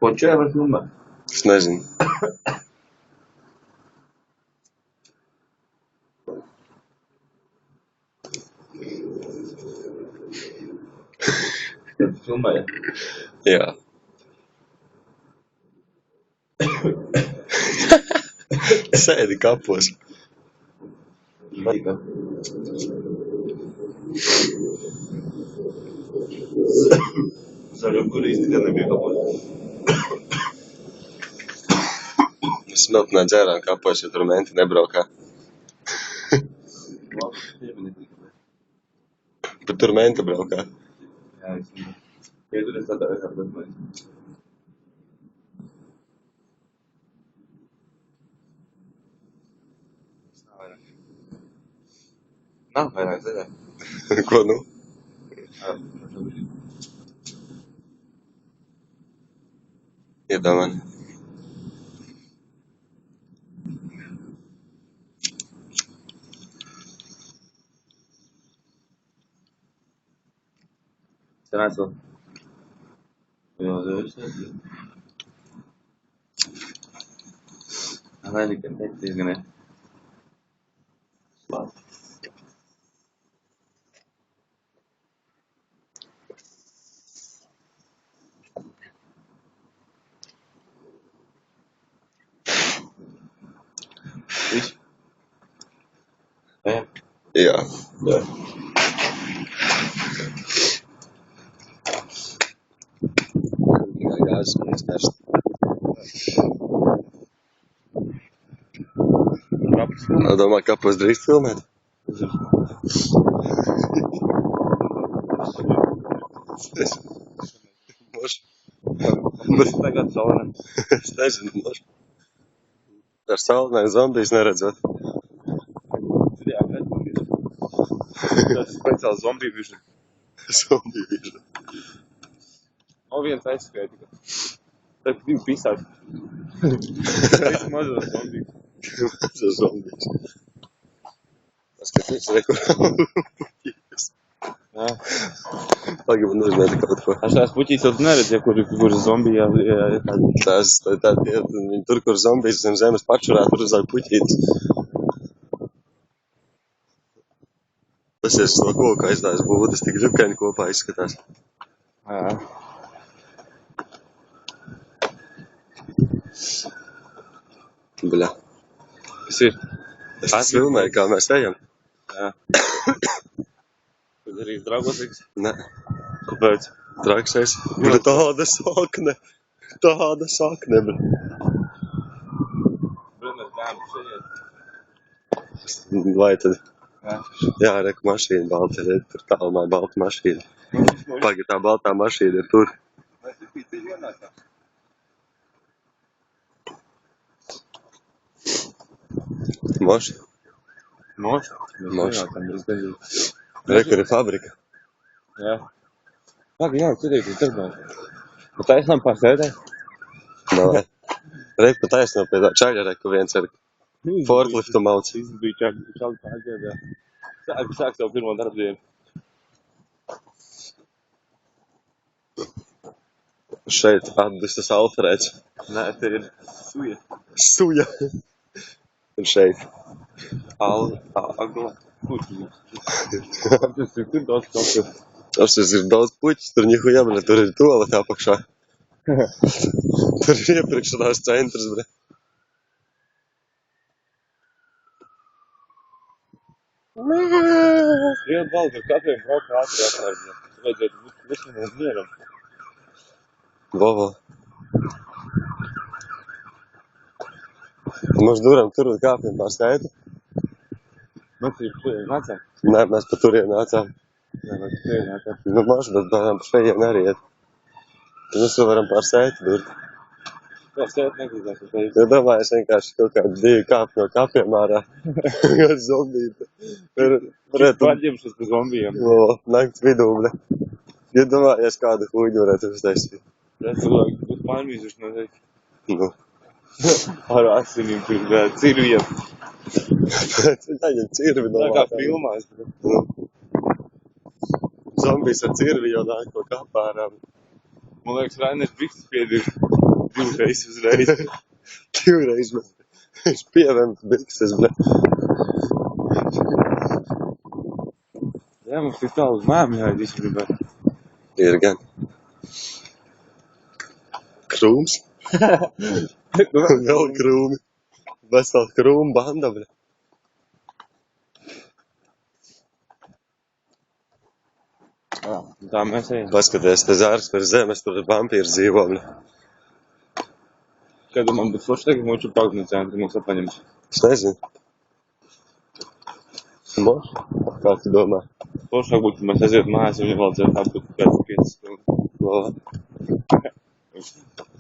Ko čē var filmēt? Es nezinu. Kad tu filmēji? Jā. Sēdi kapos. Baigā. Zaļo, kur īsti gan nebija kapos. Smiltenē dzērām kapos, ja tur menti nebraukā. Bet tur menti braukā. Jā, es nezinu. Ja tur es tādā kā domāju. Nav vairāk zaļā. Ko nu? Jā, Iedomā. Sanāca vēl. Jā, es nezinu. Vai nekad netīs, gan ne? Labi. Viss? Jā. Jā. Jā. Jāsmēs karst. Domā, kapos drīkst filmēt? Es Bet tagad saulē. Es nezinu, moši. Ar saulē zombijas neredzot. Jā, bet tas speciāls zombiju vižu. Zombiju vižu. O, viens aizskrēja tikai. Tad divi pisās. Visu mazo zombiju. Mazo zombijas. Paskaties, rekur. Jā. Pagaid, man uzmēta kaut ko. Aš tās puķīs jau neredz, ja kur zombijā Tās viņi tur, kur zombijas zem zemes pačurā, tur uzāk puķītas. Tas ir no koka aizdājas būtas, tik župkaini kopā izskatās. Jā. Bļa. Kas ir? Es filmēju, kā mēs ejam. Jā. Tad arī draugosīgs? Ne. Kāpēc? Traksais. Bļa, tāda sakne. Tāda sakne, bļa. Brunās bērnu šeit. Vai tad? Jā. Jā, reku mašīna balta ir. Tur tālumā balta mašīna. Pagaid, tā baltā mašīna ir tur. Vai tu pīci vienākā? Moši. Moši? Moši. Moši. Reku ir fabrika. Jā. Pagaid, jā, tur ir darbā. Bet taisnām pārsēdē? Nē. Reku taisnām pie tā čaļa, reku viens ar forkliftu mauc. Viss bija čaļi pārsēdē. Sāk savu pirmo darbdienu. Šeit atdustas Alfrēds. Nē, te ir suja. Suja. Un šeit. Agla. Puķi. Tas ir tur daudz kaut kas. Tas ir daudz puķis, tur nihuja, bļa, tur ir toaletā apakšā. Tur ir iepirkšanās centrs, bļa. Vienu baldu ar katriem braukā ātri atkārģi. Vajadzētu būt veselīgam mieram. Vovo. Mums duram tur un kāpjam pār skaitu. Mēs ir šeit nācām. Nē, mēs pa turien nācām. Jā, mēs šeit nācām. Nu, maši, bet bērnām pa šeit neriet. Tad mēs to varam pār skaitu durt. Jā, šeit negribās uz šeit. Ja domāju, es vienkārši kaut kādi divi kāpi no kapiem ārā. Kāds zombīti. Varētu Paģimšas pa zombijiem. no nakts vidū, bļa. Ja domājies, kādu huļu varētu uztaisīt. Jā, cilvēki būtu painvīzuši no šeit. Nu. Ar asinīm tur cirviem. Viņam cirvi no Tā kā vārtām. filmās. Nu. Zombijs ar cirvi jau nāk no kapā ārā. Man liekas, Rainers Bikses piedir. divreiz uzreiz. Divreiz, bet viņš pievēmt bikses, bļa. Jā, mums tik tālu uz mājām jāiet īstenībā. Ir gan. Krūms. Vēl krūmi. Vesela krūma banda, bļa. Jā, tā mēs ejam. Paskaties, te zārs par zemes, tur vampīri dzīvo, bļa. Kad man būtu forši tagad mūču paugni centri mums apaņems. Es nezinu. Moš? Kā tu domā? Foršāk būtu, mēs aiziet mājās, un vēl dzert apbūt pēc 5 stundu.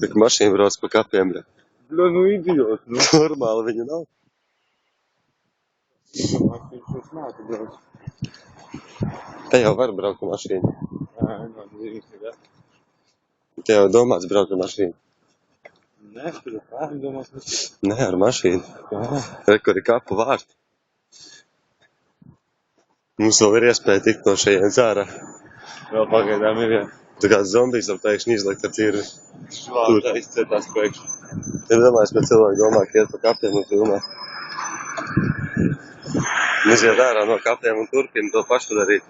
Tik mašīna brauc pa kapiem, bļa. Bļa, nu idiot, nu. Normāli viņa nav. Viņš nāku brauc. Te jau var braukt ar mašīnu. Jā, no, īstenībā. Te jau domāts braukt ar mašīnu. Nē, tur ir pāri domās, mēs. Nē, ar mašīnu. Jā. Re, kur ir kapu vārti. Mums vēl ir iespēja tikt no šajienes ārā. Vēl pagaidām ir, jā. Tu kāds zombijs var pēkšņi izlikt ar cīri. Švārdā izcietās pēkšņi. Ir domājis, bet cilvēki domā, ka iet pa kapiem un filmē. Mēs iet ārā no kapiem un turpina to pašu darīt.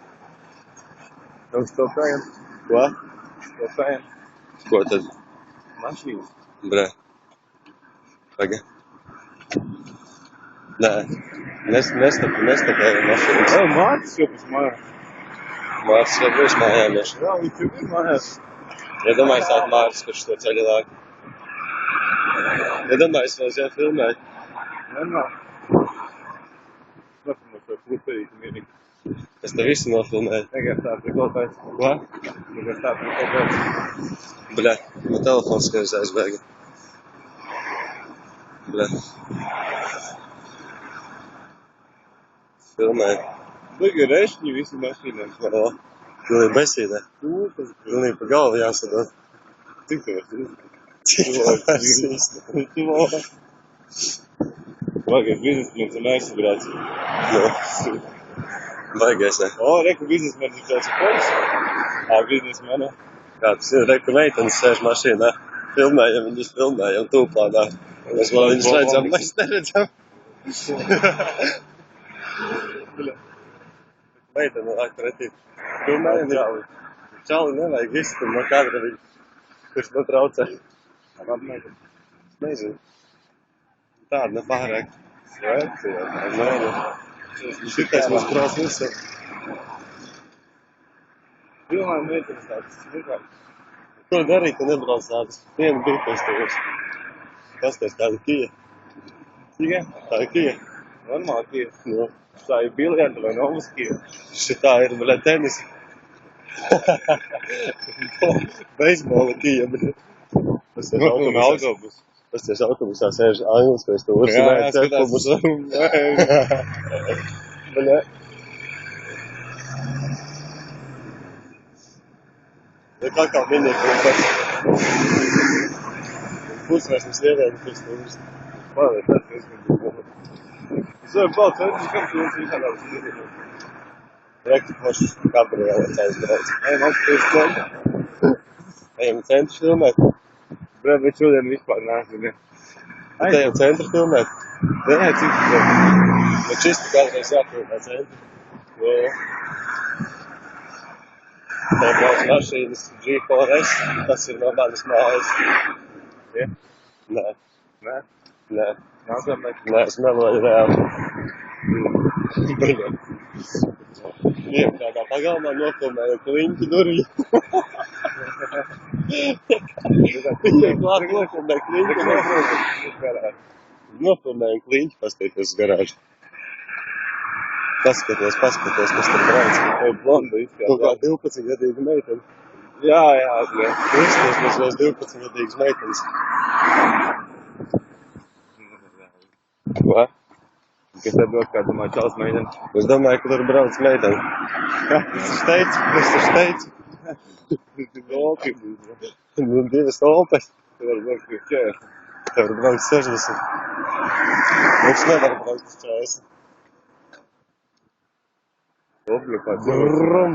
Mums to pējam. Ko? To pējam. Ko tad? Mašīnas. Brē. Paga. Nē. Nestapēja mašīnas. Jā, Mārcis jau pēc mājās. Mārcis jau būs mājām još. Jā, viņš jau ir mājās. Ja domāju, sāk Mārcis, kurš to ceļu lāk. Ja domāju, vēl jau filmēt. Normāli. Nopamot šo klupērīti mierīgi. Es te visu nofilmēju. Negar tā prikolpēc. Ko? Negar tā prikolpēc. Bļa, no telefons skaidrs aizbēga. Bļa. Filmēju. Bļa, rešņi visi mašīnām. O, pilnīgi besīdē. Tūkas. Pilnīgi pa galvu jāsadot. Cik tev ir? Cik tas īsti? Vajag, biznesmenis un aizsabrāts. Nu, baigais, ne? O, reku biznesmenis ir tāds polis. Biznesmeni. Kā tas ir, reku meitenes sēž mašīnā. Filmējam, viņus filmējam tūplānā. Mēs vēl viņus redzam, mēs neredzam. Meitene nāk pretī. Filmējam čali. Čali nevajag izstum no kadra viņu. Kurš man traucē. Labi, meitene. Nezinu. Tāda nepārāk. Sveci, jā. Nē, šitais mums brauc visu. Filmājam meitenes tāds vienkārši. Ko darīt, ka nebrauc tādas? Viena bija pēc tevis. Pasties, tāda Kia. Tikai? Tā ir Kia. Normāli Kia. Nu, Tā ir biljarda vai novas Kia. šitā ir, bļa, tenis. Beisbola Kia, bļa. Un autobus. Pasties, autobusā sēž Anglis pēc tevis. Jā, skatās. Bļa. Ja kā miniekam pats. Pusvairs mums ievēļ pēc tevis. Pārēc, tas ir. Es varu palikt, kam tu jums visādāk. Rektu pošas kabriolets aizbrauc. Ejam apsties centru. Ejam centru filmēt. Bre, bet šodien vispār nāc. Ejam centru filmēt. Nē, cik tu tev? Bet šis tu kādreiz jāfilmē centru. Jā. Tā brauc mašīnas G4S. Tas ir no manas mājas. Ja? Nē, Nē? nē. Nākamais. Nē, es meloju reāli. Brigā. Iekrādā pagalmā nofilmēju kliņķi durvju. Viņai klāt nofilmē kliņķi. Nofilmēju kliņķi, paskatieties uz garāžu. Paskaties, kas tur brauc. Tev blonda Kaut kā izskatās. 12-gadīga meitene. Jā, jā, jā. Kristos mazlies 12-gadīgas meitenes. Ko? Kas tev dod, kā domāju, čals meiteni? Es domāju, ka tur brauc meitene. Es taču teicu. Dolki. Nu, 2 stolpes. Tev var būt, ka ķēr. Tev var braukt 60. Viņš nevar braukt uz 40. Obļu, kā Brum.